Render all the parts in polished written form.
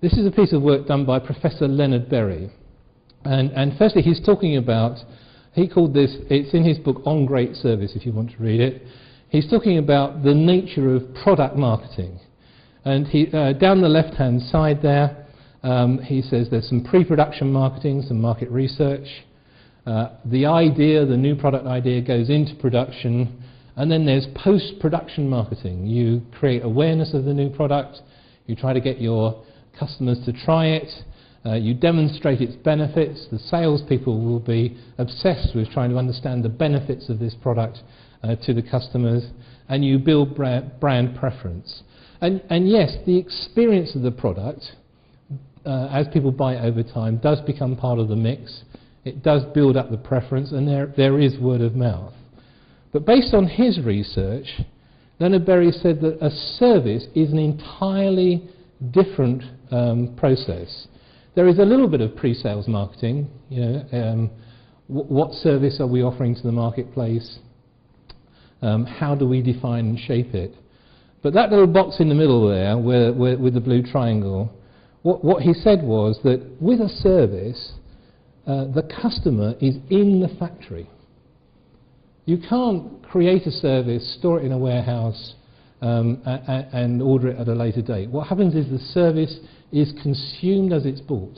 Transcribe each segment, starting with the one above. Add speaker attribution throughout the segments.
Speaker 1: This is a piece of work done by Professor Leonard Berry. And firstly, he's talking about, he called this, it's in his book On Great Service, if you want to read it. He's talking about the nature of product marketing. And he, down the left-hand side there, he says there's some pre-production marketing, some market research. The idea, the new product idea, goes into production. And then there's post-production marketing. You create awareness of the new product. You try to get your customers to try it. You demonstrate its benefits. The salespeople will be obsessed with trying to understand the benefits of this product to the customers. And you build brand preference. And yes, the experience of the product, as people buy it over time, does become part of the mix. It does build up the preference, and there is word of mouth. But based on his research, Leonard Berry said that a service is an entirely different process. There is a little bit of pre-sales marketing. You know, what service are we offering to the marketplace? How do we define and shape it? But that little box in the middle there, with the blue triangle, what he said was that with a service, the customer is in the factory. You can't create a service, store it in a warehouse, and order it at a later date. What happens is the service is consumed as it's bought.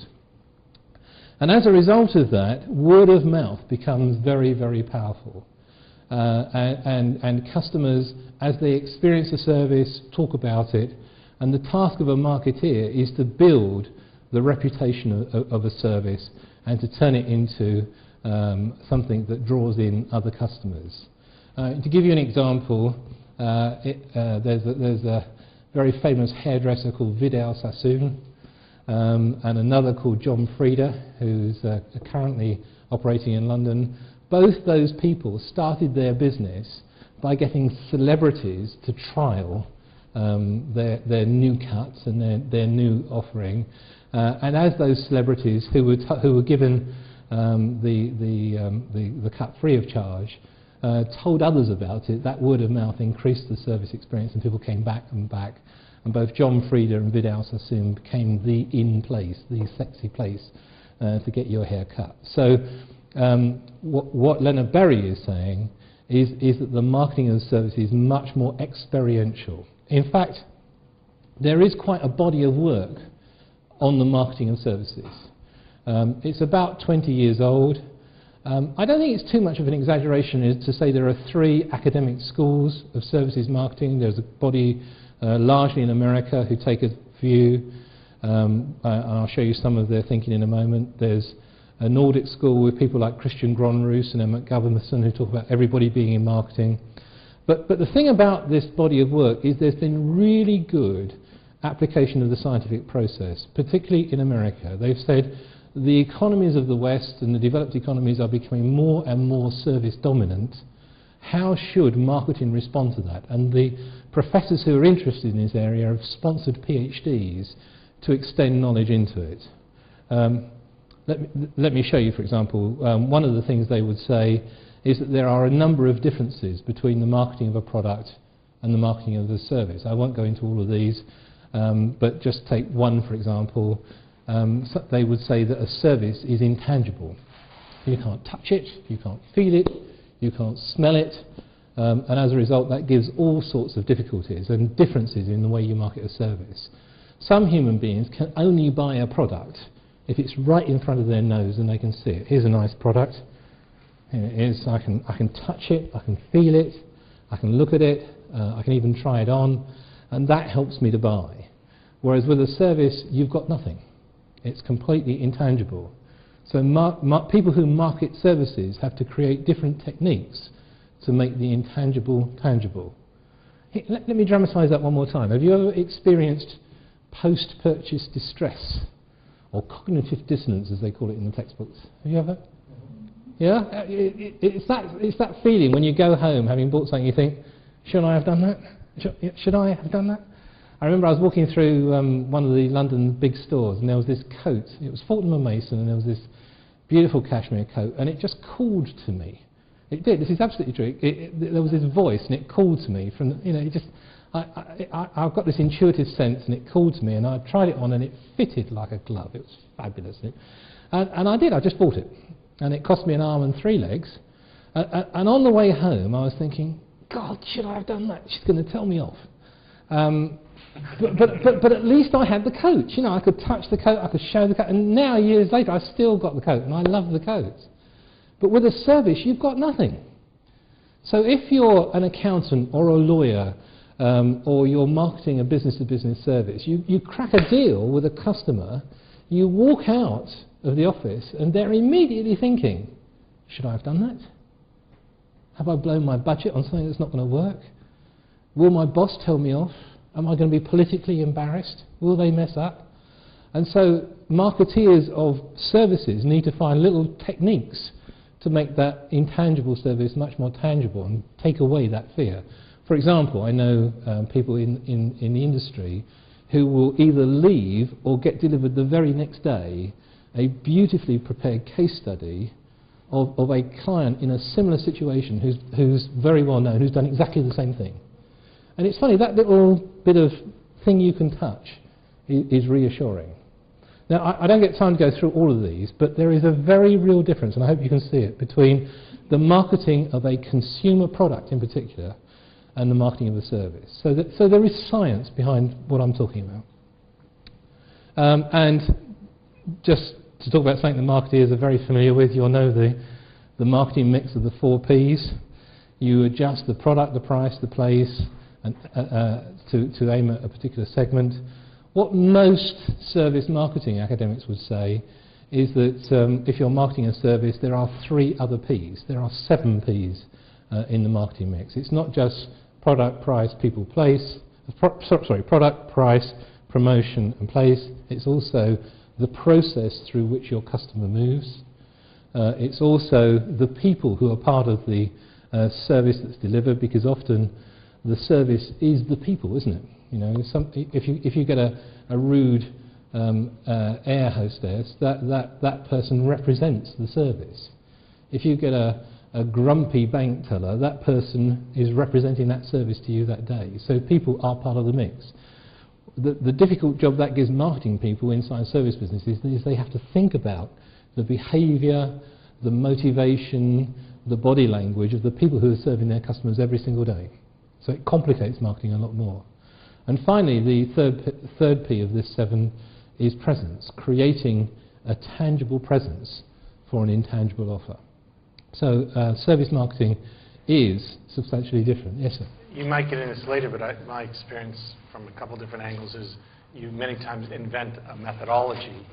Speaker 1: And as a result of that, word of mouth becomes very, very powerful. And customers, as they experience a service, talk about it. And the task of a marketeer is to build the reputation of a service and to turn it into something that draws in other customers. To give you an example, there's a very famous hairdresser called Vidal Sassoon, and another called John Frieda, who's currently operating in London. Both those people started their business by getting celebrities to trial their new cuts and their new offering. And as those celebrities who were given the cut free of charge told others about it, that word of mouth increased the service experience, and people came back and back. And both John Frieda and Vidal Sassoon became the in place, the sexy place to get your hair cut. So what Leonard Berry is saying is that the marketing of the service is much more experiential. In fact, there is quite a body of work on the marketing of services. It's about 20 years old. I don't think it's too much of an exaggeration to say there are 3 academic schools of services marketing. There's a body largely in America who take a view, and I'll show you some of their thinking in a moment. There's a Nordic school with people like Christian Gronroos and Emmett Gulverson who talk about everybody being in marketing. But the thing about this body of work is there's been really good application of the scientific process, particularly in America. They've said the economies of the West and the developed economies are becoming more and more service dominant. How should marketing respond to that? And the professors who are interested in this area have sponsored PhDs to extend knowledge into it. Let me show you, for example, one of the things they would say is that there are a number of differences between the marketing of a product and the marketing of the service. I won't go into all of these, but just take one, for example. So they would say that a service is intangible. You can't touch it, you can't feel it, you can't smell it, and as a result that gives all sorts of difficulties and differences in the way you market a service. Some human beings can only buy a product if it's right in front of their nose and they can see it. Here's a nice product. Here it is. I can touch it, I can feel it, I can look at it, I can even try it on, and that helps me to buy. Whereas with a service, you've got nothing. It's completely intangible. So people who market services have to create different techniques to make the intangible tangible. Let me dramatise that one more time. Have you ever experienced post-purchase distress, or cognitive dissonance as they call it in the textbooks? Have you ever? Yeah? It's that feeling when you go home having bought something, you think, should I have done that? Should I have done that? I remember I was walking through one of the London big stores, and there was this coat. It was Fortnum & Mason, and there was this beautiful cashmere coat, and it just called to me. It did. This is absolutely true. There was this voice, and it called to me from, I've got this intuitive sense, and it called to me, and I tried it on, and it fitted like a glove. It was fabulous. And I did. I just bought it. And it cost me an arm and 3 legs. And on the way home, I was thinking, God, should I have done that? She's going to tell me off. But at least I had the coat. You know, I could touch the coat, I could show the coat. And now, years later, I still got the coat, and I love the coat. But with a service, you've got nothing. So if you're an accountant or a lawyer, or you're marketing a business-to-business service, you crack a deal with a customer, you walk out of the office, and they're immediately thinking, should I have done that? Have I blown my budget on something that's not going to work? Will my boss tell me off? Am I going to be politically embarrassed? Will they mess up? And so marketeers of services need to find little techniques to make that intangible service much more tangible and take away that fear. For example, I know people in the industry who will either leave or get delivered the very next day a beautifully prepared case study of a client in a similar situation who's very well known, who's done exactly the same thing. And it's funny, that little bit of thing you can touch is reassuring. Now, I don't get time to go through all of these, but there is a very real difference, and I hope you can see it, between the marketing of a consumer product in particular and the marketing of a service. So there is science behind what I'm talking about. And just to talk about something that marketeers are very familiar with, you'll know the marketing mix of the 4 Ps. You adjust the product, the price, the place, and, to aim at a particular segment. What most service marketing academics would say is that if you're marketing a service, there are 3 other Ps. There are 7 Ps in the marketing mix. It's not just product, price, people, place. Product, price, promotion, and place. It's also the process through which your customer moves. It's also the people who are part of the service that's delivered, because often the service is the people, isn't it? You know, if you get a rude air hostess, that person represents the service. If you get a grumpy bank teller, that person is representing that service to you that day. So people are part of the mix. The difficult job that gives marketing people inside service businesses is they have to think about the behaviour, the motivation, the body language of the people who are serving their customers every single day. So it complicates marketing a lot more. And finally, the third P of this 7 is presence, creating a tangible presence for an intangible offer. So service marketing is substantially different. Yes, sir?
Speaker 2: You might get into this later, but my experience from a couple different angles is you many times invent a methodology,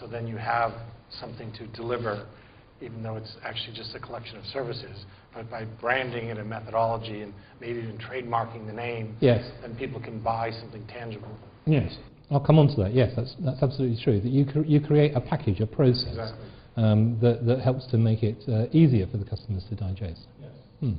Speaker 2: so then you have something to deliver, even though it's actually just a collection of services. But by branding it a methodology and maybe even trademarking the name,
Speaker 1: yes,
Speaker 2: then people can buy something tangible.
Speaker 1: Yes, I'll come on to that. Yes, that's absolutely true. That you create a package, a process,
Speaker 2: exactly.
Speaker 1: that helps to make it easier for the customers to digest.
Speaker 2: Yes.
Speaker 1: Hmm.